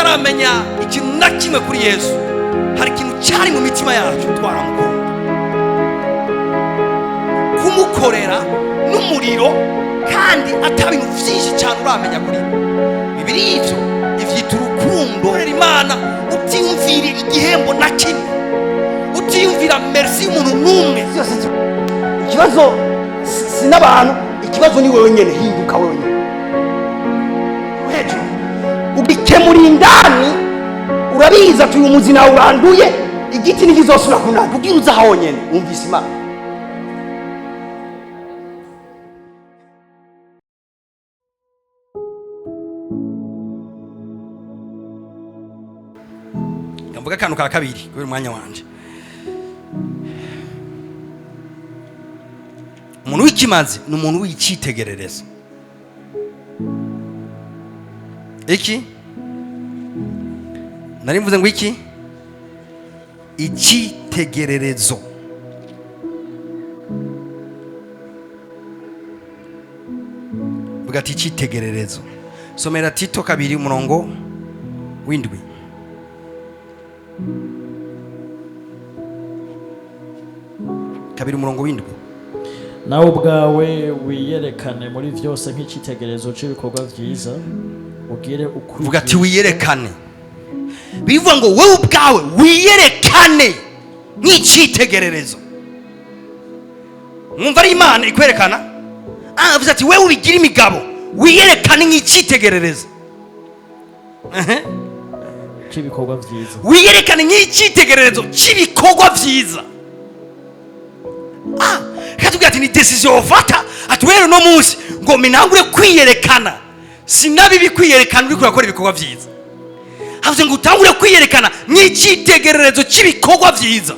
tutaramenya ikintu na kimwe kuri Yesu, hari ikintu cyari mu mitima yacu twaramukunda. Kumukorera n'umuriro kandi atabintu byinshi cyane uramenya kuri Bibiri ivyo ivyita urukundo. Imana utiyumvira igihembo na kimwe, utiyumvira merci y'umuntu n'umwe. Ikibazo si n'abantu, ikibazo ni wewe nyene. Hinduka wewe nyene hejuru ubikemura indani. Urabiza ati uyu muzi nawe uranduye, igiti ntikizosubira kunana. Ubwira uza aho nyene wumvise Imana. Mvuga akantu ka kabiri kubera umwanya wanje. Umuntu w'ikimazi ni umuntu w'icitegererezo. Iki nari mvuze ngo iki? Icitegererezo. Bugati icitegererezo. Somera Tito 2:7. Kabiri umurongo w'indwi. Nawe ubwawe wiyerekane muri byose nk'icitegererezo cy'ibikorwa byiza, ugire ukuri. Vuga ati wiyerekane. Bivuga ngo wewe ubwawe wiyerekane nk'icitegererezo. Mwumva ari Imana ikwerekana? Avuze ati wewe ubigira imigabo, wiyerekane nk'icitegererezo cy'ibikorwa byiza. Wiyerekane nk'icitegererezo cy'ibikorwa byiza. Katubwira ati ni decision ufata, ati wewe no munsi ngo minangure kwiyerekana. Sinabibi kwiyerekana uri kurakora ibikorwa byiza. Havuze ngo utangure kwiyerekana nk'icitegererezo cy'ibikorwa byiza.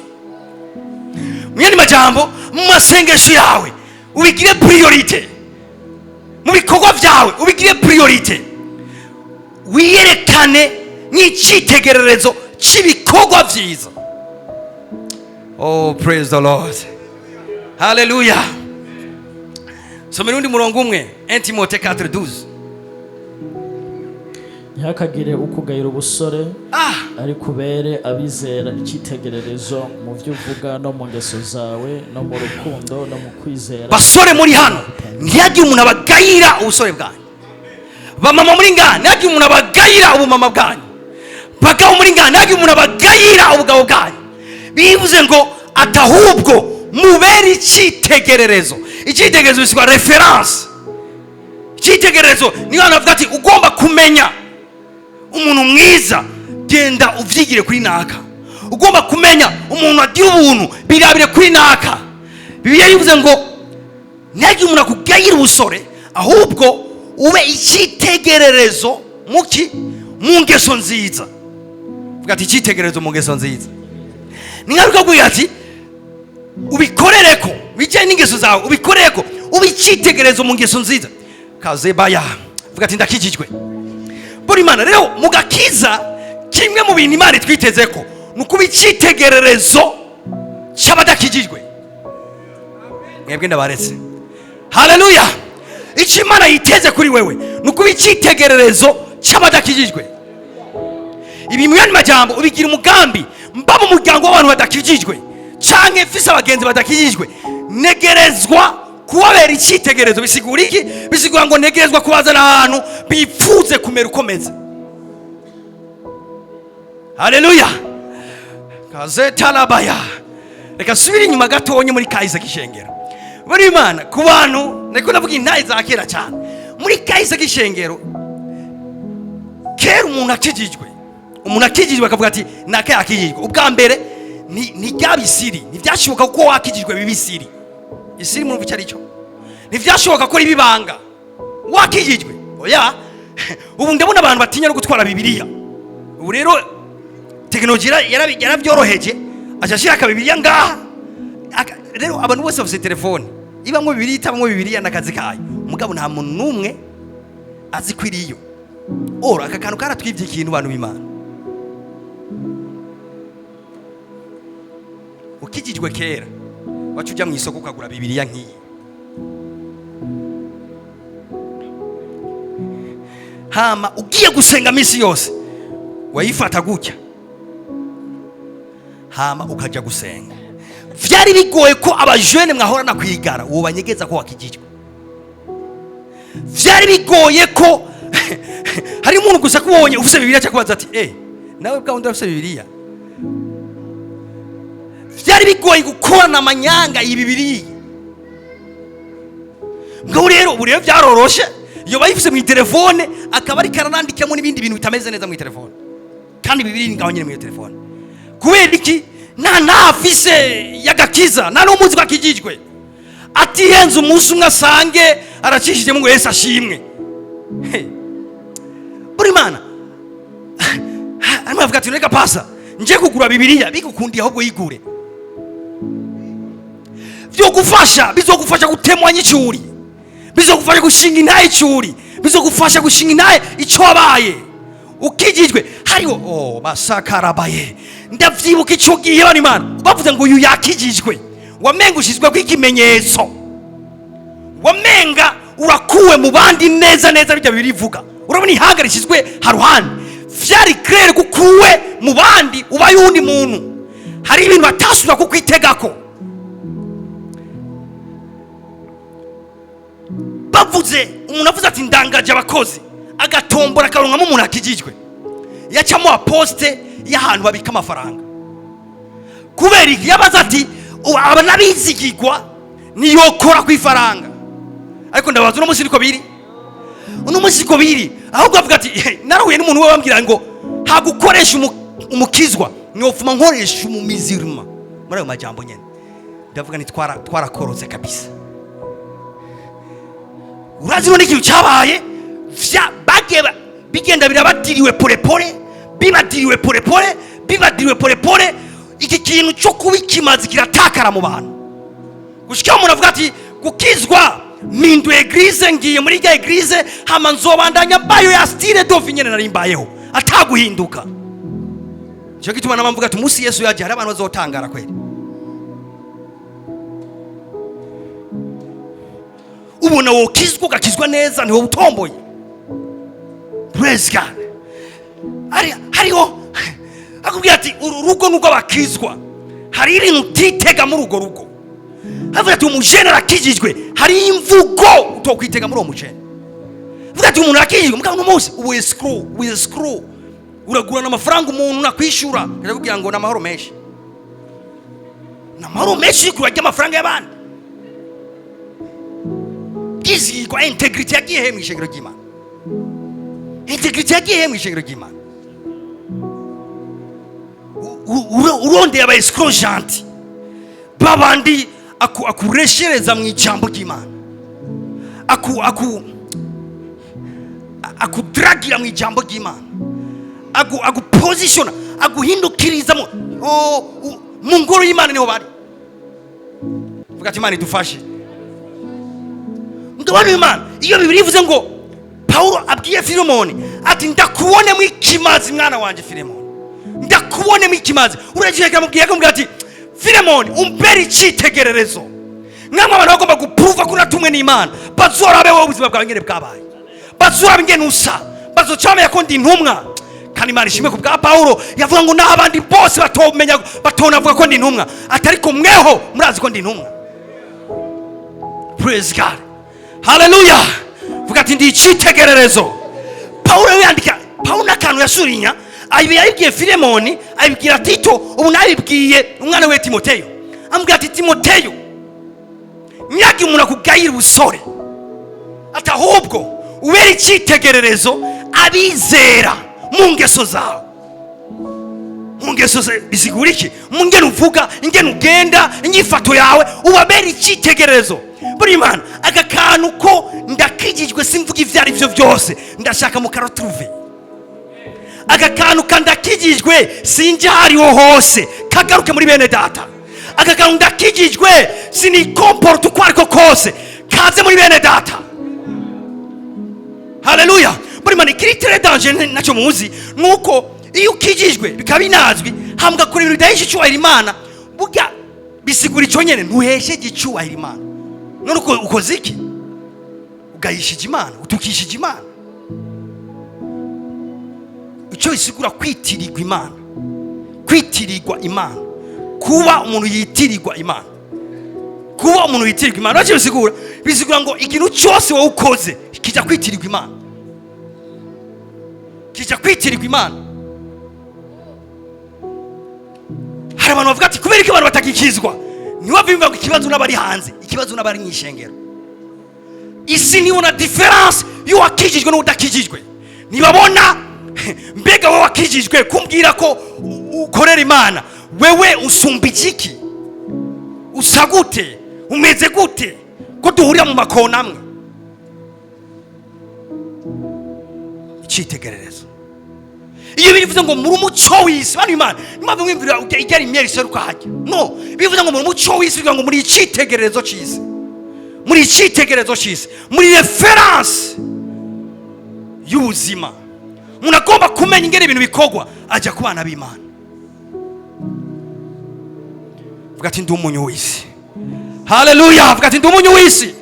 Mwene majambo, mu masengesho yawe ubigire priorite, mu bikorwa byawe ubigire priorite. Wiyerekane nk'icitegererezo cy'ibikorwa byiza. Oh, praise the Lord. Hallelujah. Somera undi murongo umwe, 1 Timothée 4:12. Ntihakagire ukugayira ubusore, ari kubere abizera icitegererezo mu byo uvuga no mu ngeso zawe no mu rukundo no mu kwizera. Basore muri hano, ntihagire umuntu abagayira ubusore bwanyu. Bamama muri ngana, ntihagire umuntu abagayira ubumama bwanyu. Bagabo muri ngana, ntihagire umuntu abagayira ubugabo bwanyu. Bivuze ngo atahubwo mubere icitegererezo. Icitegererezo bisigwa reference. Icitegererezo niyo anavuga ati ugomba kumenya umuntu mwiza, genda uvyigire kuri naka. Ugomba kumenya umuntu agira ubuntu, birabire kuri naka. Bibiliya yivuze ngo ntihagire umuntu akugayira ubusore, ahubwo ube icitegererezo muki mu ngeso nziza. Vuga ati icitegererezo mu ngeso nziza. Ningaruka kugira ati ubikorereko bijyanye n'ingeso zawe, ubikorereko ubicitegererezo mu ngeso nziza. Kazebaya vuga ati ndakijijwe. Buri Imana rero mugakiza, kimwe mu bintu Imana twitezeko nuko bicitegererezo cy'abadakijijwe. Mwebwe ndabaretse. Haleluya. Icyo Imana yiteze kuri wewe nuko bicitegererezo cy'abadakijijwe. Ibi mwene majambo ubigira umugambi mba mu muryango w'abantu badakijijwe, canke fisa abagenzi badakijijwe, negerezwa kubabera icitegererezo. Bisigura iki? Bisigura ngo negerezwa kubazana ahantu bipfuze kumera ukomeze. Haleluya. Kazetalabaya. Reka subira inyuma gatonye muri kahise k'ishengero. Buri Imana ku bantu niko navuga intayi za kera cyane. Muri kahise k'ishengero kera umuntu akijijwe akavuga ati naka yakijijwe. Ubwa mbere ni ryabisiri, ntibyashoboka ko wakijijwe bibisiri. Isiri mu bice aricyo. Ntibyashoboka ko ribibanga wakijijwe. Oya, ubu ndabona abantu batinya no gutwara Bibiliya. Ubu rero teknolojia yarabyoroheje, ashashira ka Bibiliya ngaha. Rero abantu bose bafite telefone, ibamwe Bibiliya itabamwe Bibiliya nakazi kayo. Mugabo nta muntu numwe azi kwiriyo. Ora aka kantu karatwivye ikintu bantu b'Imana. Ukijijwe kera wacu ujya mu isoko ukagura Bibiliya nk'iyi. Hama ugiye gusenga misi yose wayifata gutya hama ukaja gusenga. Vyari bigoye ko abajene mwahorana kwigara uwo banyegeza ko wakijijwe. Vyari bigoye ko hari umuntu gusa kubonye ufise Bibiliya cyakubaza ati nawe bwa undi ufise Bibiliya. Vyari bigoye gukorana amanyanga iyi Bibiliya. Ngo rero ubu rero byaroroshe iyo bayifise mu telefone akaba ari karanandikamo n'ibindi bintu bitameze neza mu telefone. Kandi Bibiliya ngaho nyine mu telefone. Kubera iki? Nafise yagakiza nano umuzi bakijijwe ati henze umunsi umwe asange aracishije mu Yesu ashimwe. Buri mana arimo avuga ati reka pasa nje kugura Bibiliya bigukundiye ahubwo yigure. Bizogufasha gutemwa nyicuri, bizogufasha gushinga intaye icuri, bizogufasha gushinga intaye ico wabaye ukijijwe. Hariho basakarabaye ndavyibuka ico gihe bari mana bavuze ngo uyu yakijijwe, wamenga ushizwe kw'ikimenyetso, wamenga urakuwe mu bandi neza neza bijya birivuga. Urabona ihagarishizwe haruhande vyari clair kukuwe mu bandi ubaye undi muntu. Hari ibintu batasubira kukwitegako. Bavuze umuntu avuze ati ndangaje abakozi agatombora akaronkamo umuntu akijijwe, yacamo aposte y'ahantu babika amafaranga. Kubera iki yabaza ati aba nabizigirwa niyokora kwifaranga. Ariko ndabaza uno musi niko biri, uno musi ko biri. Ahubwo avuga ati narahuye n'umuntu we bambwira ngo hagukoresha umukizwa nyofuma nkoresha umumizirima. Muri ayo majambo nyene ndavuga ni twarakorotse kabisa. Urazi none ikintu cyabaye bigenda birabatiriwe polepole, bibadiriwe polepole. Iki kintu cyo kubikimazi kiratakara mu bantu. Gushika umuntu avuga ati gukizwa mindu eglise ngiye muri ya eglise hama nzobandanya bayo ya style dovi nyene narimbayeho ataguhinduka. Cyo gituma namamvuga ati musi Yesu yaje hari abantu bazotangara kweli. Ubona wokizwa ugakizwa neza niho utomboye. Praise God. Hariho akubwira ati urugo nuko bakizwa hari ibintu utitega muri urwo rugo. Havuga ati umujene arakijijwe hari imvugo utokwitega muri uwo mujene. Vuga ati umuntu arakijijwe mugabo no munsi uwe screw uragura n'amafaranga umuntu nakwishura akakubwira ngo namahoro menshi. Namahoro menshi kurajya amafaranga y'abandi. Gizi kwa integrity yagiye mu ishengero ry'Imana. Integrity yagiye mu ishengero ry'Imana. Uronde aba escrojanti babandi akureshereza mu ijambo ry'Imana, akudragira mu ijambo ry'Imana, agupositiona, aguhindukiriza mu ngoro y'Imana niho bari. Vuga ati Imana idufashe. Ndabona Imana iyo Bibiliya ivuze ngo Paulo abwiye Filemoni ati ndakubone mu ikimazi mwana wanje Filemoni, ndakubone mu ikimazi. Uragireka amubwira ati Filemoni umbere icitegererezo. Ngamwe abantu bagomba guprova ko natumwe n'Imana bazorabe wowe ubuzima bwawe ngene bwabaye, bazorabe ngene usa, bazocame yako ndi ntumwa. Kandi Imana ishimwe ku bwa Paulo yavuga ngo naho abandi bose batonavuga ko ndi ntumwa atari ko mweho murazi ko ndi ntumwa. Praise God. Hallelujah. Vuga ati ndi icitegererezo. Paulo yandika, Paulo nakantu yasurinya ayibwiye Filemoni, ayibwira Tito, ubu nabibwiye umwana we Timoteyo. Ambwira ati Timoteyo myagi umuntu akugayira ubusore ati ahubwo ubera icitegererezo abizera mu ngeso zawe. Mu ngeso ze bisigura iki? Mu ngene uvuga, ingene ugenda, inyifato yawe ubabera icitegererezo. Buri Imana agakantu ko ndakijijwe simvuga ivyari byo byose ndashaka mu karotruve. Agakantu kandakijijwe sinja hariho hose kagaruke muri bene data. Agakantu ndakijijwe sinikomporta uko ariko kose kaze muri bene data. Hallelujah. Buri Imana ikiri très danger naco muzi nuko iyo ukijijwe bikabinazwi hambwa kuri ibintu bidahisha icyubahiro Imana burya bisigura icyo nyene ntuhesheje icyubahiro Imana. None ukoze iki? Ugayishije Imana, utukishije Imana. icyo bisigura kwitirirwa Imana. Kwitirirwa Imana, kuba umuntu yitirirwa Imana, kuba umuntu yitirirwa Imana. Icyo bisigura ngo ikintu cyose wowe ukoze kijya kwitirirwa Imana, kijya kwitirirwa Imana. Hari abantu bavuga ati kubera ko abantu batakikizwa, niwabimva ngo ikibazo n'abari hanze, ikibazo n'abari mu ishengero. Isi nibona difference y'uwakijijwe n'udakijijwe. Nibabona mbega wowe wakijijwe kumbwira ko ukorera Imana, wewe usumba iki? Usa gute? Umeze gute? Ko duhurira mu makona amwe. Icyitegererezo iyo bivuze ngo muri umuco w'isi, bano Imana nimava mwimvira igera imyeri seruka hajya, no, bivuze ngo muri umuco w'isi, bivuga ngo muri icyitegererezo cy'isi, muri icyitegererezo cy'isi, muri reference y'ubuzima. Umuntu agomba kumenya ingene ibintu bikorwa, ajya ku bana b'Imana. Vuga ati ndi umunyu w'isi. Haleluya. Vuga ati ndi umunyu w'isi.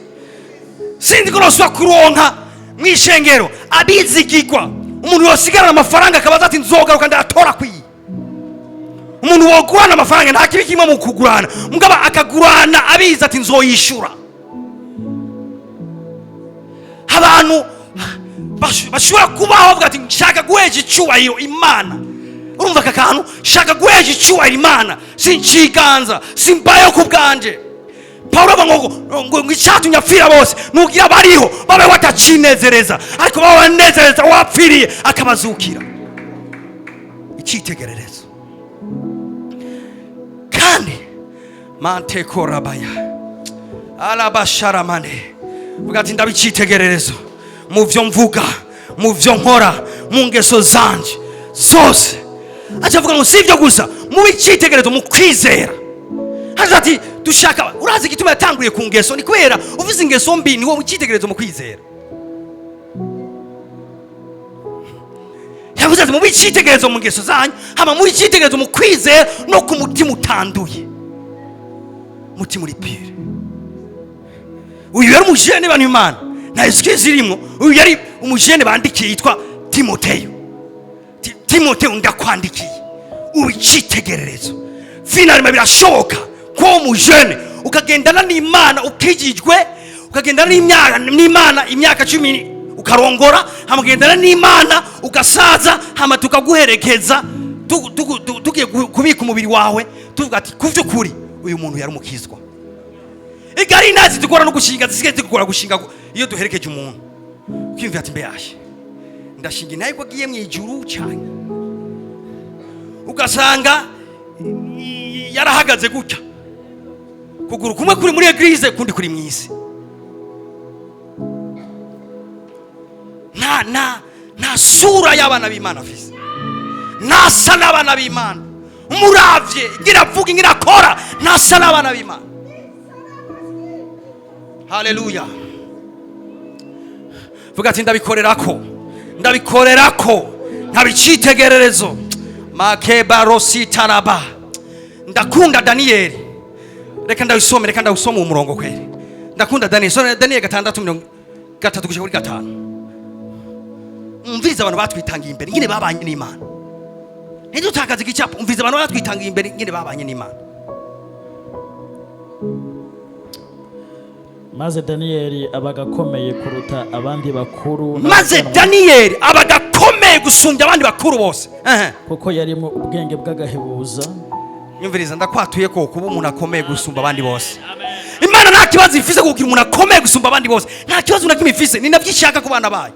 Sindi ko noswa kuronka mwishengero abizigirwa. Umuntu yosigarana amafaranga akabaza ati nzogaruka ndatora kwiye. Umuntu wogurana amafaranga nta kibi kimwe mu kugurana, mugaba akagurana abiza ati nzoyishura. Abantu bashobora kubaho bavuga ati nshaka guheja icyubahiro Imana. Urumva aka kantu, nshaka guheja icyubahiro Imana, sinkiganza, simbayo ku bwanje. Paulo ngo icyatumye apfira bose nugira bariho babe batacinezereza, ariko baba banezereza wapfiriye akabazukira. Icyitegererezo kandi manteko rabaya alabasharamane. Vuga ati ndabicyitegererezo mu byo mvuga, mu byo nkora, mu ngeso zanje zose. Acavuga ngo sivyo gusa, mu bicyitegererezo, mu kwizera. Ati dushaka, urazi igituma yatanguye ku ngeso, ni kubera uvuze ingeso mbi ni wowe icyitegererezo mu kwizera. Yavuze ati mu bicyitegererezo mu ngeso zanyu, hama muri icyitegererezo mu kwizera no ku mutima utanduye, mutima uri pire. Uyu yari umujene bano Imana na Yesu zirimo. Uyu yari umujene bandikiye yitwa Timoteyo. Timoteyo ndakwandikiye ubicyitegererezo. Finally birashoboka ko umujene ukagendana n'Imana ukijijwe, ukagendana n'Imana imyaka 10 ukarongora, hamagendana n'Imana ugasaza, hama tukaguherekeza tugiye kubika umubiri wawe, tuvuga ati kuvyo kuri uyu muntu yari umukizwa. Igari nazi dukora no gushinga, zisigaye dukora gushinga iyo duherekeje umuntu. Ukimvira ati mbeyashe ndashinga naye ko agiye mu ijuru cyane, ugasanga yarahagaze gutya, kuguru kumwe kuri muri eglise kundi kuri mwisi. Na sura y'abana b'Imana afise, nasa n'abana b'Imana. Umuravye ngiravuga ngirakora, nasa n'abana b'Imana. Haleluya. Vuga ati ndabikorerako ntabicitegererezo. Makeba rositaraba. Ndakunda Daniel. Reka ndawusome umurongo kweli. Ndakunda Daniel. So Daniel 6:3-5. Umviriza abantu batwitangiye imbere ngine babanye n'Imana. Ndio utakaza igicapo. Umviriza abantu batwitangiye imbere ngine babanye n'Imana. Maze Daniel abagakomeye kuruta abandi bakuru. Maze Daniel abagakomeye gusumbya abandi bakuru bose. Kuko yarimo ubwenge bw'agahebuza. Nyumviriza ndakwatuye ko kuba umuntu akomeye gusumba abandi bose. Imana nta kibazo ifise kugira umuntu akomeye gusumba abandi bose. Nta kibazo nakimwe ifise, ni navyishaka ku bana bayo.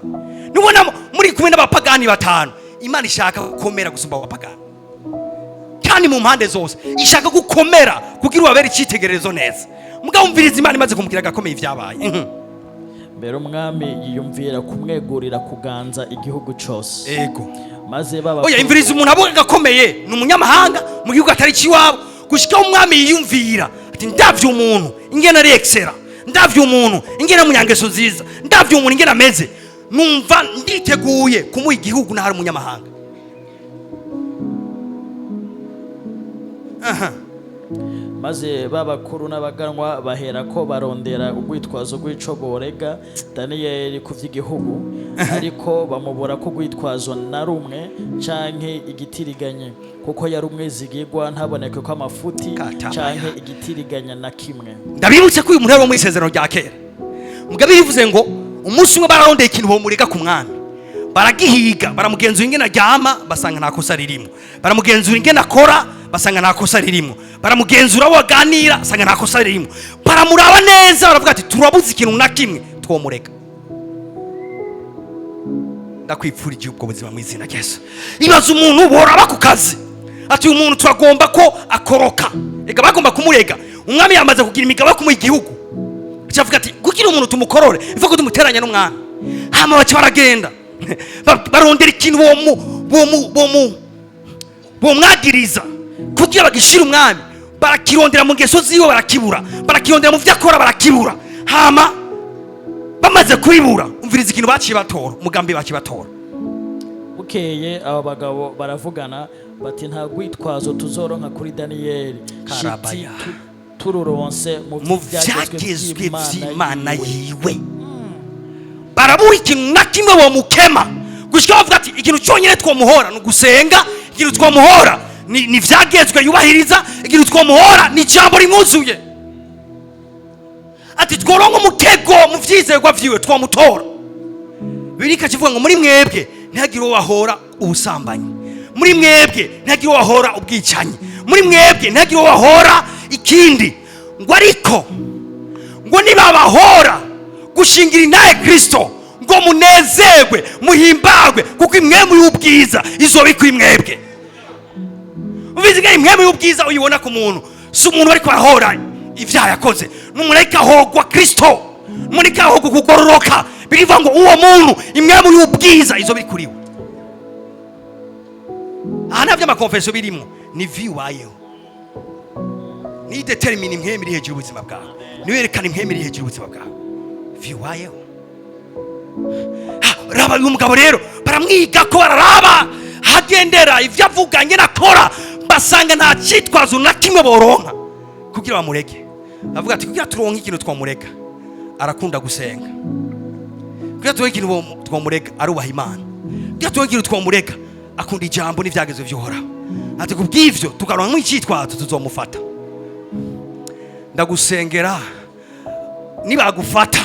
Nubona muri kumwe n'abapagani batanu, Imana ishaka gukomera gusumba abapagani. Kandi mu mpande zose ishaka gukomera kugira ubabere icyitegererezo neza. Mugabo umviriza Imana imaze kumubwira gakomeye ivyabaye. Mbere umwami yiyumvira kumwegurira kuganza igihugu cyose. Ego. Maze baba oya imviriza umuntu abo gakomeye ni umunyamahanga mu gihugu atari kiwabo, gushika umwami yiyumvira ati ndavye umuntu ingena ari excellent, ndavye umuntu ingena munyangeso nziza, ndavye umuntu ingena ameze, numva nditeguye kumuha igihugu n'ahari umunyamahanga. maze babakuru n'abaganwa bahera ko barondera urwitwazo rw'ico borega Daniyeli ku vy'igihugu ariko bamubura ko urwitwazo na rumwe canke igitiriganye kuko yari umwizigirwa ntaboneke ko amafuti canke igitiriganya na kimwe. Ndabibutse ko uyu muntu ari mu isezerano rya kera. Mugabe bivuze ngo umunsi umwe bararondeye ikintu bomurega ku mwami, baragihiga, baramugenzura ingene aryama basanga nta kosa ririmo, baramugenzura ingene akora basanga nta kosa ririmo, baramugenzura abo baganira basanga nta kosa ririmo, baramuraba neza baravuga ati turabuze ikintu na kimwe twomurega. Ndakwipfurije ubwo buzima mu izina rya Yesu. Ibaza umuntu boraba ku kazi ati uyu muntu turagomba ko akoroka, ega bagomba kumurega, umwami yamaze kugira imigabo yo kumuha igihugu, avuga ati kugira umuntu tumukorore ivuga ko tumuteranya n'umwami, hama baca baragenda barondera ikintu bomwagiriza kugira bagishira umwami, barakirondera mu ngeso ziwe barakibura, barakirondera mu vyo akora barakibura, hama bamaze kubibura umviriza ikintu baciye batora, umugambi baciye batora. Bukeye aba bagabo baravugana bati nta gwitwazo tuzoronka kuri Daniyeli shiti tururonse mu vyagezwe vy'Imana yiwe. Barabura ikintu na kimwe bomukema gushika bavuga ati ikintu cyonyine twomuhora no gusenga, ikintu twomuhora ni vyagezwe yubahiriza, ikintu twomuhora ni jambo rimwuzuye. Ati tworonka umutego mu vyizerwa vyiwe twomutora. Birika kivuga ngo muri mwebwe ntihagire wahora ubusambanyi, muri mwebwe ntihagire wahora ubwicanyi, muri mwebwe ntihagire wahora ikindi, ngo ariko ngo nibabahora gushingira inaye Kristo ngo munezerwe muhimbagwe kuko imwemu y'ubwiza izobikwa imwebwe. Ubiziga imwemu y'ubwiza uyibona ku muntu, si umuntu ariko arahora ivyaha yakoze, n'umureka hogwa Kristo, mureka hogwa kugororoka. Birivuga ngo uwo muntu imwemu y'ubwiza izobikuriwe. Aha navyo amakonfesio birimo ni viwayeho, ni determine imwemu iri hejuru y'ubuzima bwawe, niwerekana imwemu iri hejuru y'ubuzima bwawe viwayeho. Raba uyu mugabo rero baramwiga ko bararaba hagendera ivyo avuga ngena akora, basanga nta cyitwazo na kimwe boronka kugira bamurege. Avuga ati kugira turonke ikintu twamurega arakunda gusenga, kugira turonke ikintu twamurega arubaha Imana, kugira turonke ikintu twamurega akunda ijambo n'ivyagezwe vy'Uhoraho. Ati kubw'ivyo tukaronka mu cyitwazo tuzomufata. Ndagusengera nibagufata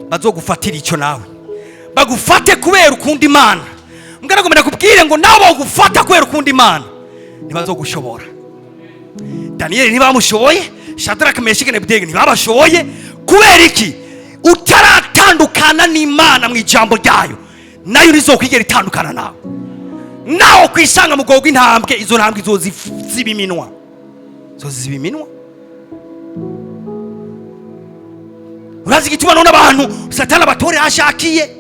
bazogufatira icyo nawe, bagufate kubera ukunda Imana. Mgaragomera kubwire ngo nabo bagufata kubera ukunda Imana ntibazogushobora. Daniyeli ntibamushoboye, Shadraka Meshaki na Abednego ntibabashoboye. Kubera iki? Utaratandukana n'Imana mu ijambo ryayo, nayo nizokwigera itandukana nawe. Naho kwisanga mu gogo intambwe, izo ntambwe zoziba iminwa, zoziba iminwa. Urazi igituma none abantu Satani batore ashakiye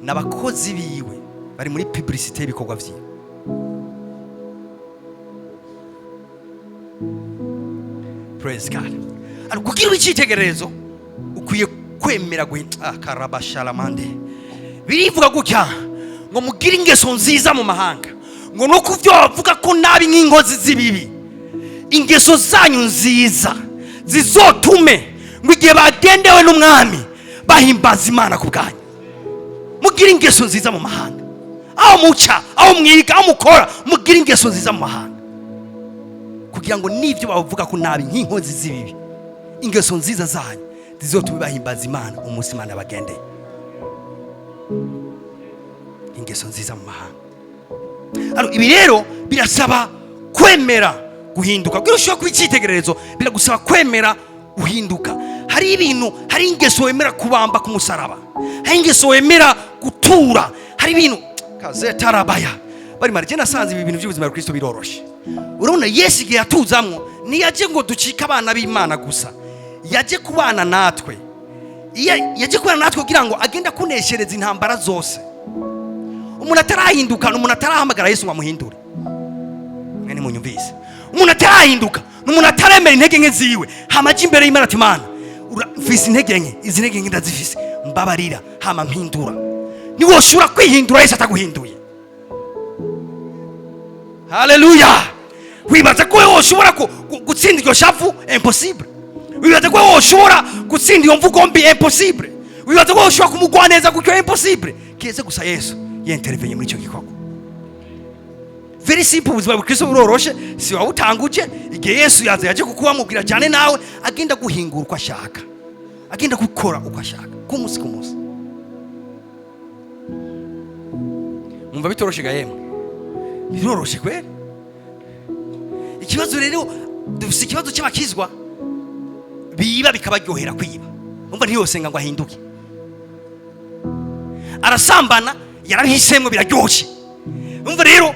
n'abakozi biwe bari muri publicité y'ibikorwa vyiwe. Praise God. Ari kugira icyitegererezo ukwiye kwemera karabashalamande. Birivuga gutya ngo mugire ingeso nziza mu mahanga, ngo no kuvyo bavuga ko nabi nk'inkozi zibibi, ingeso zanyu nziza zizotume ngo igihe bagendewe n'umwami bahimbaza Imana ku bwanyu. Mugire ingeso nziza mu mahanga, aho muca, aho mwiga, aho mukora, mugire ingeso nziza mu mahanga kugira ngo nivyo bavuga ko nabi nk'inkozi zibibi, ingeso nziza zanyu zizotume bahimbaza Imana umunsi Imana bagendeye. Ingeso nziza mu mahanga. Ibi rero birasaba kwemera guhinduka. Kugira ushobora kuba icyitegererezo biragusaba kwemera uhinduka. Hari ibintu, hari ingeso wemera kubamba ku musaraba, hari ingeso wemera gutura, hari ibintu kazetarabaya bari marije. Nasanze ibi bintu by'ubuzima bwa Kristo biroroshe. Urabona Yesu igihe yatuzamwo niyaje ngo ducika abana b'Imana gusa, yaje kubana natwe, yaje kubana natwe kugira ngo agenda kuneshereza intambara zose. Umuntu atarahinduka, umuntu atarahamagara Yesu ngo amuhindure. Mwene munyumvise, umuntu atarahinduka, umuntu ataremera intege nke ziwe, hamaje imbere y'Imana ati Mana mfise intege nke, izi ntege nke ndazifise, mbabarira hama mpindura. Ni woshura kwihindura Yesu ataguhinduye. Haleluya. wibaza ko wowe ushobora gutsinda iryo shavu? Impossible. Wibaza ko wowe ushobora gutsinda iyo mvugo mbi? Impossible. Wibaza ko wowe ushobora kumugwa neza gutyo? Impossible. Keze gusa Yesu yentervenye muri icyo gikorwa. Very simple. Ubuzima bw'Kristo buroroshe, si wawutanguje. Igihe Yesu yaje kukuwamubwira cyane, nawe agenda guhingura uko ashaka, agenda gukora uko ashaka ku munsi ku munsi. Mumva bitoroshe ga yemwe? Biroroshe kweli? Ikibazo rero dufite ikibazo cy'abakizwa biba bikabaryohera kwiba. Umva ntiyosenga ngo ahinduke. Arasambana yarabihisemwe biraryoshye. Umva rero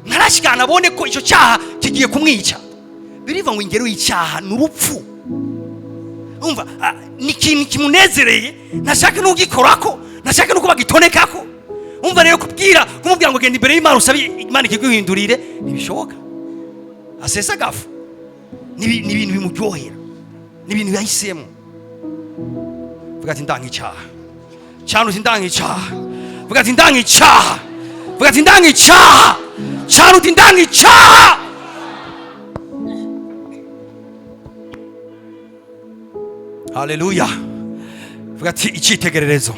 ntarashikana abone ko icyo cyaha kigiye kumwica. Biriva ngo ingero y'icyaha n'urupfu. Umva ni ikintu kimunezereye, ntashaka n'ugikorako, ntashaka no kubagitonekako. Umva rero kumubwira ngo genda imbere y'Imana usabe Imana ikiguhindurire ntibishoboka. Asesa gafu ni ibintu bimuryohera, ni ibintu yahisemo. Vuga ati ndanga icyaha, cyane uti ndanga icyaha. Vuga ati ndanga icyaha, vuga ati ndanga icyaha, cyane uti ndanga icyaha. Haleluya. Vuga ati icyitegererezo.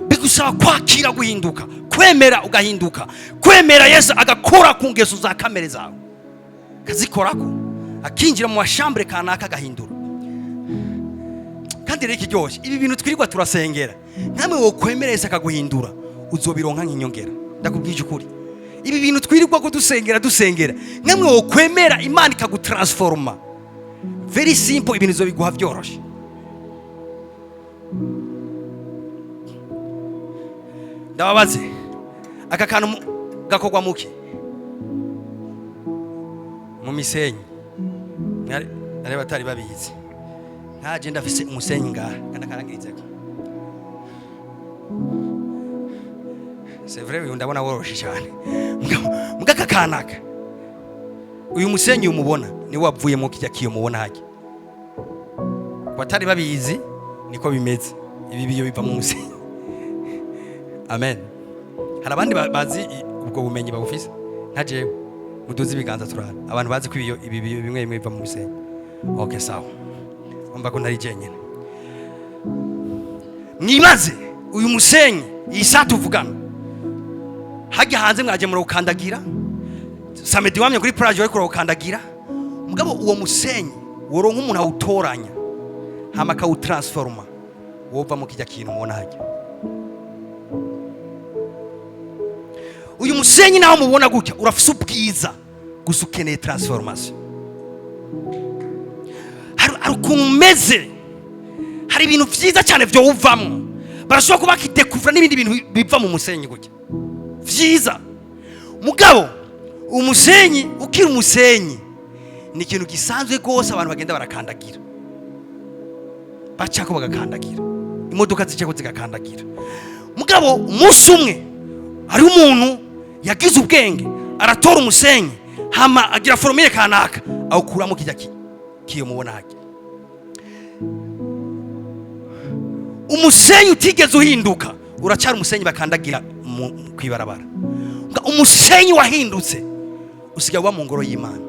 Bigusaba kwakira guhinduka, kwemera ugahinduka, kwemera Yesu agakora ku ngeso za kamere zawe, kazikorako, akinjira mu mashambure kanaka agahindura. Kandi rero ikiryoshye, ibi bintu twirirwa turasengera, namwe wo kwemera Yesu akaguhindura, uzobironka nk'inyongera. Ndakubwije ukuri, ibi bintu twirirwa ko dusengera, namwe wo kwemera Imana ikagutransforma. Very simple, ibintu zobiguha byoroshe. Ndababaze, aka kantu gakogwa muki? Mu misenyi. Nare batari babizi. Ntaje ndafise umusenyi ngaha kandi karangirizeko. C'est vrai, uyu ndabona woroshe cyane. Mugaka kanaka. Uyu musenyi umubona ni wavuye mu kijya kiyo mubona haje. Batari babizi niko bimeze. Ibi biyo biva mu musenyi. Amen. Hari abandi bazi ubwo bumenyi bagufise ntajewe muduze ibiganza turana. Abantu bazi ko ibi bimwe biva mu musenyi. Okay, sawa. Umva ko ntari jenyene. Mwibaze uyu musenyi isa tuvugana. Hajya hanze mwaje muri ukandagira. Samedi wamye kuri plage yo kurokandagira. Mugabo uwo musenyi woronka umuntu awutoranya. Hama ka utransforma. Wova mu kijya kintu mubona hajya. Uyu musenyi naho mubona gutya urafise ubwiza gusa ukeneye transformation. Hari kumeze, hari ibintu vyiza cyane byo uvamo. Barashobora kuba kidekuvura n'ibindi bintu biva mu musenyi gutya vyiza. Mugabo umusenyi ukiri umusenyi ni ikintu gisanzwe gose, abantu bagenda barakandagira, bacako bagakandagira, imodoka zicako zigakandagira. Mugabo umunsi umwe hari umuntu yagize ubwenge aratora umusenyi hama agira formule kanaka awukura mu kijya kiyo mubona haje. Umusenyi utigeze uhinduka uracyari umusenyi bakandagira kwibarabara. Umusenyi wahindutse usigaye wa mu ngoro y'Imana,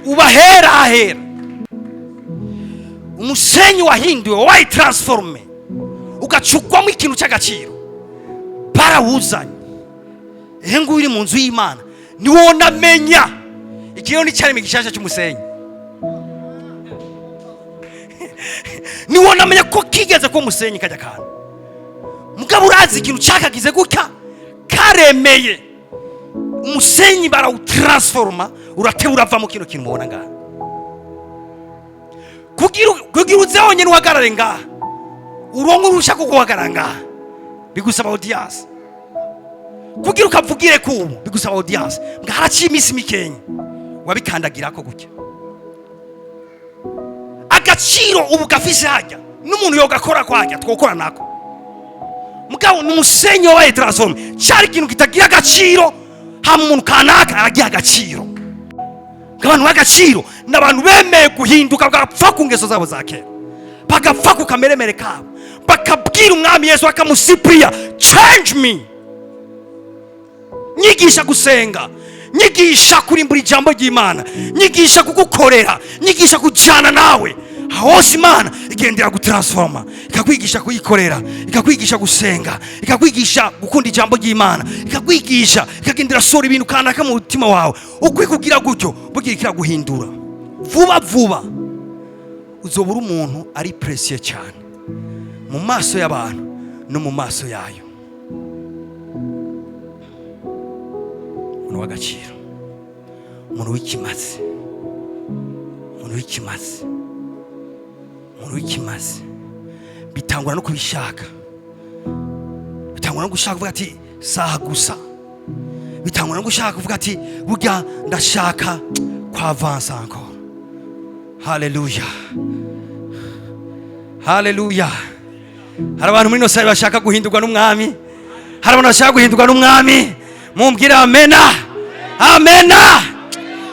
ubahera. Umusenyi wahinduwe wayi transforme ugacugwamo ikintu cy'agaciro barawuzanye. Ngo uri mu nzu y'Imana ni wowe namenya ikintu ni cyari migishasha cy'umusenyi. Ni wowe namenya ko kigeze ko umusenyi kajya kana. Mugabo urazi ikintu cyakagize gutya karemeye. Umusenyi barawutransforma uratewe urava mu kintu mubona ngaha. Kugira uze wonyene uhagarare ngaha, urongo urusha ko guhagarara ngaha bigusaba audience. Kugira ukavugire kubu bigusaba audience. Ngaharaciye imisi mikenya wabikandagirako gutya. Agaciro ubu gafise hajya n'umuntu yogakora kwajya twokora nako. Mugabo n'umusenyi wabaye transforme cyari ikintu kitagira agaciro, hama umuntu kanaka aragiye agaciro. Abantu bagaciro n'abantu bemeye guhinduka bagapfa ku ngeso zabo za kera, bagapfa ku kameremere kabo, bakabwira umwami Yesu bakamusipuriya, change me, nyigisha gusenga, nyigisha kurimbura ijambo ry'Imana, nyigisha kugukorera, nyigisha kujyana nawe hose. Imana igendera gutransforma, ikakwigisha kuyikorera, ikakwigisha gusenga, ikakwigisha gukunda ijambo ry'Imana, ikakwigisha ikagendera sora ibintu kanaka mu mutima wawe. Ukwikugira gutyo bugira kiraguhindura vuba vuba. Uzobura umuntu ari precious cyane mu maso y'abantu no mu maso yayo. Umuntu w'agaciro, umuntu w'ikimazi, umuntu w'ikimazi, umuntu w'ikimazi. Bitangura no kubishaka, bitangura no gushaka kuvuga ati saha gusa, bitangura no gushaka kuvuga ati burya ndashaka kwa avansa encore. Haleluya, haleluya. Hari abantu muri ino saha bashaka guhindurwa n'umwami, hari abantu bashaka guhindurwa n'umwami. Mumbwira amena, amena.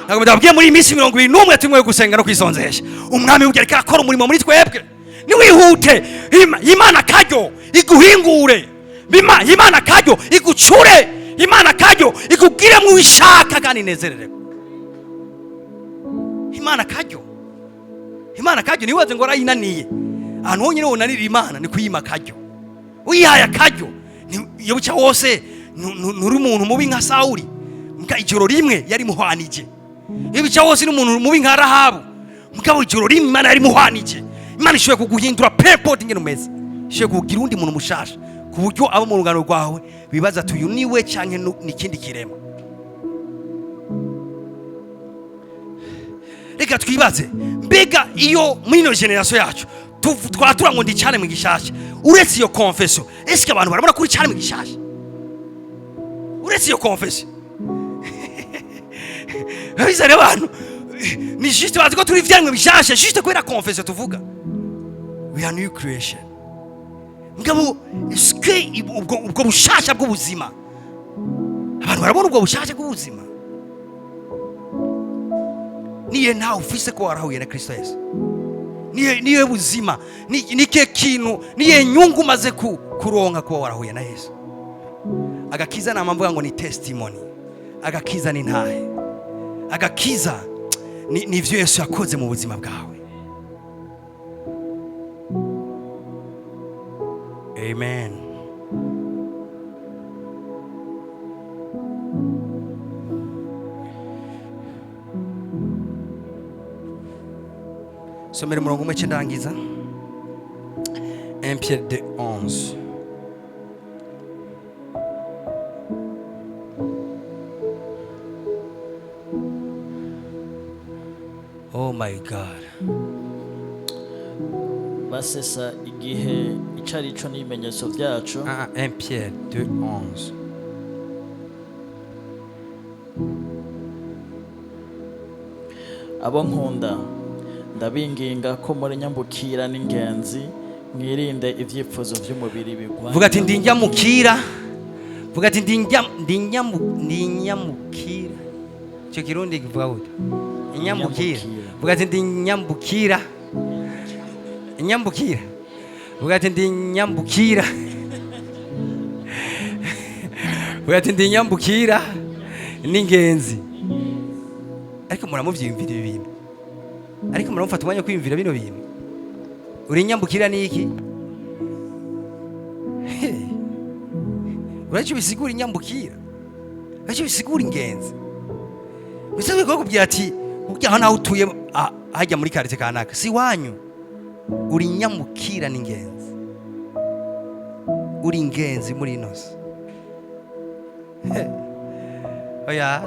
Ntabwo ndababwiye muri iminsi 21 tumwe gusenga no kwisonzesha, umwami ugiye akora umurimo muri twebwe. Niwihute, Imana kajyo iguhingure, Imana kajyo igucure, Imana kajyo ikugire mu wishaka kandi nezerere. Imana kajyo, Imana kajyo niwaze ngo arayinaniye. Ahantu honyine wonanira Imana ni kuyima kajyo. Uyihaya kajyo iyo bucya wose nuri umuntu mubi nka Sawuli, muka ijoro rimwe yari muhwanije. Iyo bucya wose n'umuntu mubi nka Rahabu, mugabo ijoro rimwe Imana yari muhwanije. Imana ishoboye kuguhindura pepoti ngene umeze, ishoboye kugira undi muntu mushasha ku buryo abo mu rungano rwawe bibaza ati uyu niwe canke n'ikindi kirema. Reka twibaze, mbega iyo muri ino generation yacu twatura ngo ndi cyane mu gishasha, uretse iyo confession, eske abantu barabona kuri cyane mu gishasha? Uretse iyo confession bizare abantu ni juste bazi ko turi vyangwe bishasha, juste kwera confession tuvuga we are new creation. Ngabo eske ubwo bushasha bw'ubuzima, abantu barabona ubwo bushasha bw'ubuzima? Niye nawe ufise ko warahuye na Kristo Yesu, niye buzima, nike kintu, niye nyungu maze kuronka ko warahuye na Yesu. Agakiza na mambo yango ni testimony, agakiza ni ntahe, agakiza ni vyo Yesu yakoze mu buzima bwawe. Amen. Somera umurongo umwe cy'indangiza, 1 Pierre 2:11. Oh my God. Basesa igihe icarico n'ibimenyetso byacu. 1 Pierre 2:11. Abo nkunda ndabinginga ko muri nyambukira n'ingenzi mwirinde ivyifuzo by'umubiri bigwa. Vuga ati ndinjamukira, vuga ati ndinyamukira. Cyo kirundi kivuga gute? Inyambukira. Vuga ati ndinyambukira, inyambukira. Vuga ati ndinyambukira, vuga ati ndinyambukira n'ingenzi. Ariko muramuvyimvira ibi bintu, ariko muramufata umwanya kwiyumvira bino bintu. Uri nyambukira ni iki? Uraje bisigura inyambukira, uraje bisigura ingenzi. Bisabe ko kubwira ati ubya hano utuye hajya muri karite kanaka si wanyu. Uri nyambukira n'ingenzi, uri ingenzi muri inosi. Oya,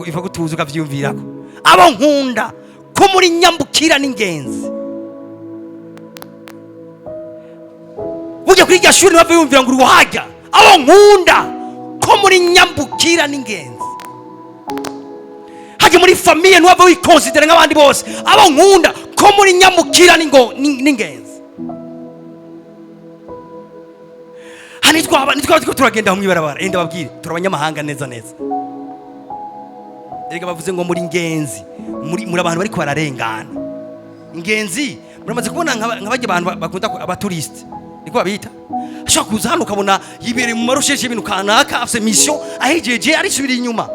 ifa kutuza ukavyumvirako. Abo nkunda ko muri nyambukira n'ingenzi. Burya kuri irya shuri bava yumvira ngo uri wahajya. Abo nkunda ko muri nyambukira n'ingenzi. Hajya muri famiye ntuwava wikonsidera nk'abandi bose. Abo nkunda ko muri nyambukira n'ingenzi. Nitwa turagenda mu ibarabara, enda babwire turabanyamahanga neza neza. Erega bavuze ngo muri ingenzi, muri abantu bari bararengana. Ingenzi muramaze kubona nk'abajye abantu bakunda abaturiste. niko babita. Ashobora kuza hano ukabona yibereye mu marusheje ibintu kanaka afite mission ahejeje arisubira inyuma.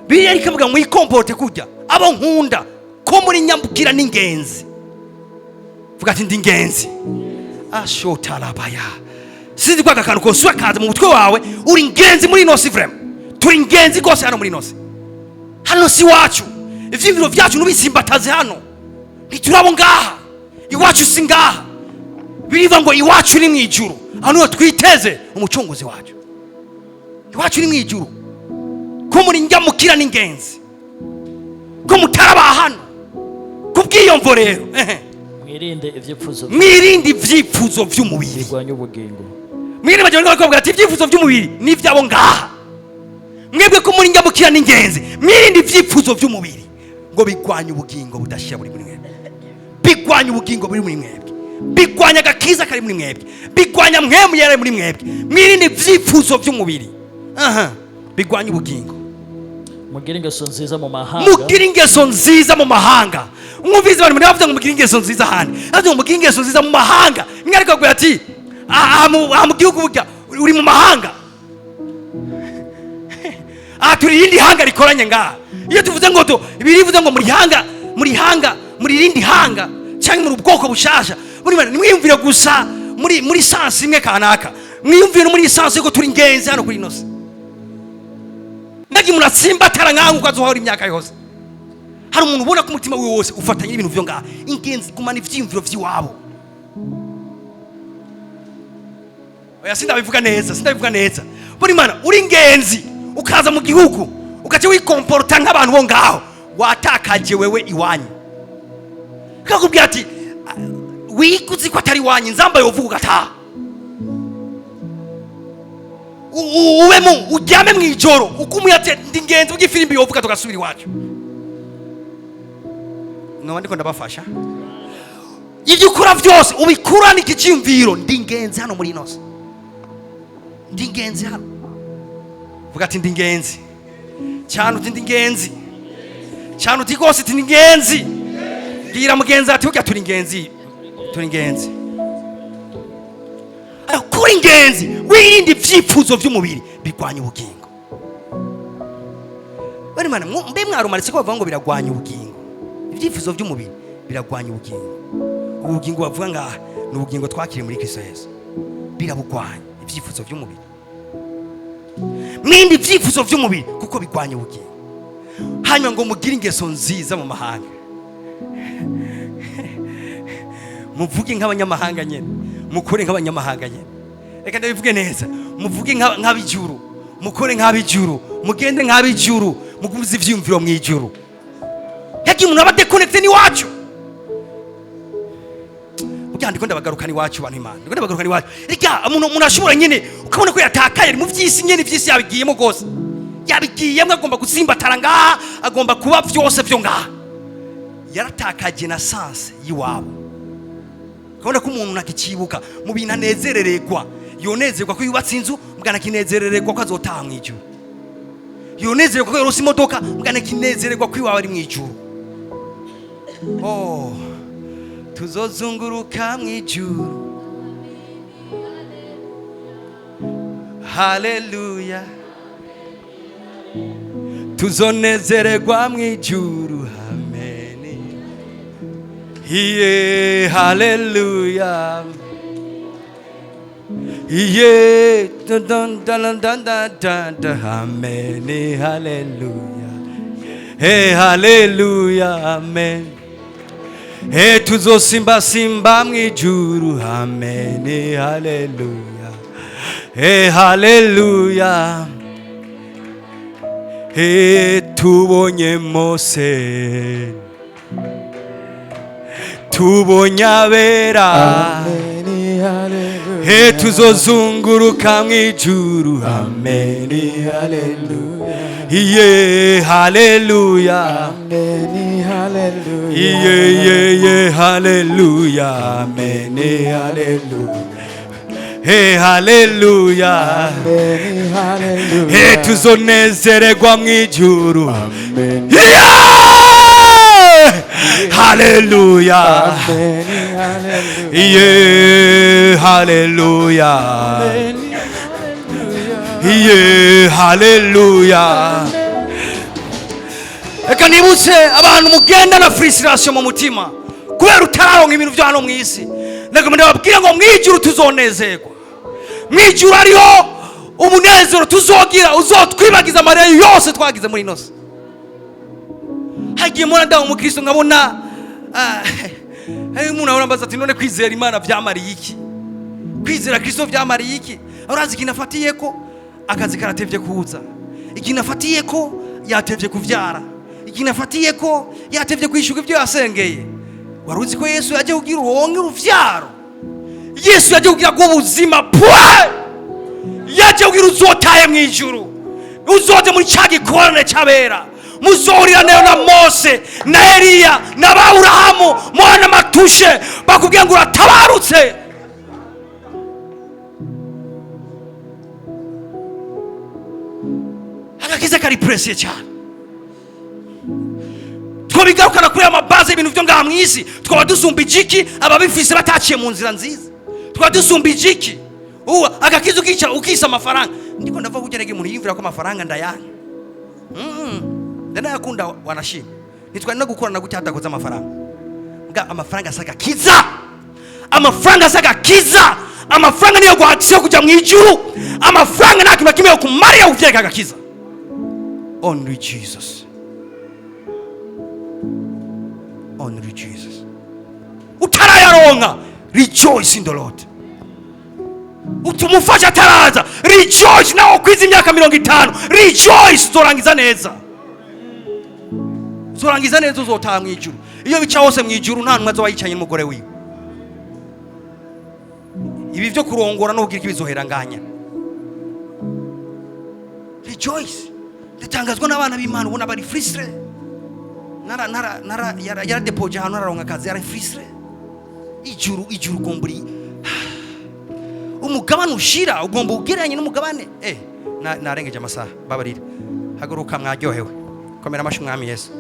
Biri ariko avuga ngo ikomporte kujya abo nkunda ko muri nyambukira n'ingenzi. Vuga ati ndi ingenzi. Ashotarabaya. Sinzi kwa kantu ko suwa kaza mu mutwe wawe uri ingenzi muri ino si vraiment. Turi ingenzi gose hano muri ino si. Hano si wacu. Ivyiviro vyacu nubisimbataze hano. Ntiturabo ngaha. Iwacu si ngaha. Biriva ngo iwacu ni mwijuru. Hano twiteze umucunguzi wacu. Iwacu ni mwijuru. Ko muri njyamukira n'ingenzi. Ko mutaraba hano. Kubwiyomvo rero. Mwirinde ivyipfuzo vy'umubiri. Birwanya ubugingo. Mwirinde bajya bakobwa ati ivyipfuzo vy'umubiri ni vyabo ngaha. Mwebwe ko muri njyamukira n'ingenzi. Mwirinde ivyipfuzo vy'umubiri ngo bigwanya ubugingo budashira buri muri mwebwe. Bigwanya ubugingo buri muri mwebwe. Bigwanya gakiza kari muri mwebwe. Bigwanya mwemu yare muri mwebwe. Mwirinde ivyipfuzo vy'umubiri. Bigwanya ubugingo. Mugire ingeso nziza mu mahanga. Mugire ingeso nziza mu mahanga. Umvize bari muri bavuze ngo mugire ingeso nziza handi. Azo mugire ingeso nziza mu mahanga. Mwariko gwe ati mu gihugu burya uri mu mahanga. Turi rindi hanga rikoranye ngaha. Iyo tuvuze ngo birivuze ngo muri rindi hanga cyangwa mu bwoko bushasha. Muri bana nimwiyumvire gusa muri sansi imwe kanaka. Mwiyumvire muri sansi ko turi ingenzi hano kuri nose. Ndagi muratsimbatara nkangu kwazohora imyaka yose. Hari umuntu ubona ko umutima wiwe wose ufatanye ibintu byo ngaha. Ingenzi gumana ivyimviro vy'iwabo. Oya sindabivuga neza. Buri mana uri ingenzi ukaza mu gihugu ukaje wikomporta nk'abantu bo ngaho watakaje wewe iwanyu. Kakubwira ati wikuzi ko atari wanyu nzambaye uvuga ugataha. Uwemo ujyame mwijoro ukumuye ati ndi ingenzi ugifirimbi yovuga tugasubira iwacu. No ndiko ndabafasha. Ibyo ukora byose ubikurana ikicimviro ndi ingenzi hano muri nose. Ndi ingenzi hano. Vuga ati ndi ingenzi. Cyane uti ndi ingenzi. Cyane uti gose uti ndi ingenzi. Bwira mugenzi ati ujya turi ingenzi. Turi ingenzi. Kuri ingenzi wirinde ivyipfuzo vy'umubiri bigwanya ubugingo. Bari mana mbe mwarumaritse ko bavuga ngo biragwanya ubugingo. Ivyipfuzo vy'umubiri biragwanya ubugingo. Ubugingo bavuga ngaha ni ubugingo twakiriye muri Kristo Yesu. Birabugwanya ivyipfuzo vy'umubiri. Mwindi ivyipfuzo vy'umubiri kuko bigwanya ubugingo. Hanyuma ngo mugire ingeso nziza mu mahanga. Muvuge nk'abanyamahanga nyene. Mukore nk'abanyamahanga nyene. Reka ndabivuge neza. Muvuge nk'abijuru. Mukore nk'abijuru. Mugende nk'abijuru. Mugumize ivyumviro mu ijuru. Yaki umuntu abadeconnecte ni wacu. Ndiko ndabagarukana iwacu bantu Imana. Ndiko ndabagarukana iwacu. Reka umuntu ashobora nyene ukabona ko yatakaye mu vyisi nyene vyisi yabigiyemo gose. Yabigiyemo agomba gutsimbatara ngaha, agomba kuba vyose vyo ngaha. Yaratakaje na sanse yiwabo. Kabona ko umuntu nakikibuka mu bintu anezerererwa. Yonezerwa ko yubatse inzu, mugana kinezerererwa ko azotaha mu ijuru. Yonezerwa ko yorose imodoka, mugana kinezererwa ko iwawe ari mu ijuru. Tuzozunguruka mu ijuru. Hallelujah. Tuzonezererwa mu ijuru. Amen. Yeah, hallelujah. Yeah, dun dun dun dun dun. Amen. Hallelujah. Hey, hallelujah. Amen. Hey, tuzosimba simba mu ijuru. Amen. Hallelujah. Hey, hallelujah. Hey, tubonye Mose. Tubonye abera. Hey, tuzozunguruka mu ijuru. Amen. Hallelujah. Yeah, hallelujah. Amen. Hallelujah. Yeah, hallelujah. Amen. Hallelujah. Hey, hallelujah. Amen. Hallelujah. Hey, tuzonezererwa mu ijuru. Amen. Yeah! haleluya, Amen, hallelujah. iye haleluya, Amen, hallelujah. iye haleluya. Reka nibutse abantu mugenda na frustration mu mutima kubera utararonka ibintu byo hano mu isi. Reka ndababwira ngo mwijuru tuzonezerwa, mwijuru ariho umunezero tuzogira, uzotwibagiza amarira yose twagize muri ino si. Hagiye mbona ndaho umukristo nkabona umuntu arambaza ati none kwizera Imana byamariye iki? Kwizera Kristo byamariye iki? Urazi ikintu afatiye ko akazi karatevye kuza, ikintu afatiye ko yatevye kuvyara, ikintu afatiye ko yatevye kwishuka ibyo yasengeye. Waruzi ko Yesu yaje kugira uronke uruvyaro, Yesu yaje kugira ngo ubuzima pwe, yaje kugira uzotaye mu ijuru, uzoze muri cya gikorane cy'abera, muzohurira nayo na Mose na Eliya na Aburahamu mwana matushe bakubwira ngo uratabarutse. Agakiza kari presiye cyane. Twobigarukana kuri amabaze ibintu byo ngaha mu isi, twaba dusumba igiki ababifise bataciye mu nzira nziza, twaba dusumba igiki agakiza ukisa amafaranga. Ndiko ndava kugerege umuntu yimvira ko amafaranga ndayanga ndanayakunda wanashima, nitwa no gukorana gutya hatakoze amafaranga. Mbwa amafaranga asaga kiza, amafaranga asaga kiza, amafaranga niyo guhatira kujya mu ijuru, amafaranga nta kimwe kimwe kumariya uvyeka agakiza. Only Jesus, only Jesus. Utarayaronka, rejoice in the Lord. Utumufasha ataraza, rejoice. Nawe kwiza imyaka 50, rejoice. Uzorangiza neza, uzorangiza neza, uzotaha mu ijuru. Iyo bica hose mu ijuru nta numwe azobayicanye n'umugore wiwe. Ibi byo kurongora no kugira kibizohera nganya. Rejoice. Ndetangazwa n'abana b'Imana ubona bari frustre. Yara depoje hano araronka akazi yari frustre. Ijuru gomburi umugabane ushira, ugomba ugereranye n'umugabane. Narengeje amasaha, babarira. Haguruka mwaryohewe, komera amashyi Mwami Yesu.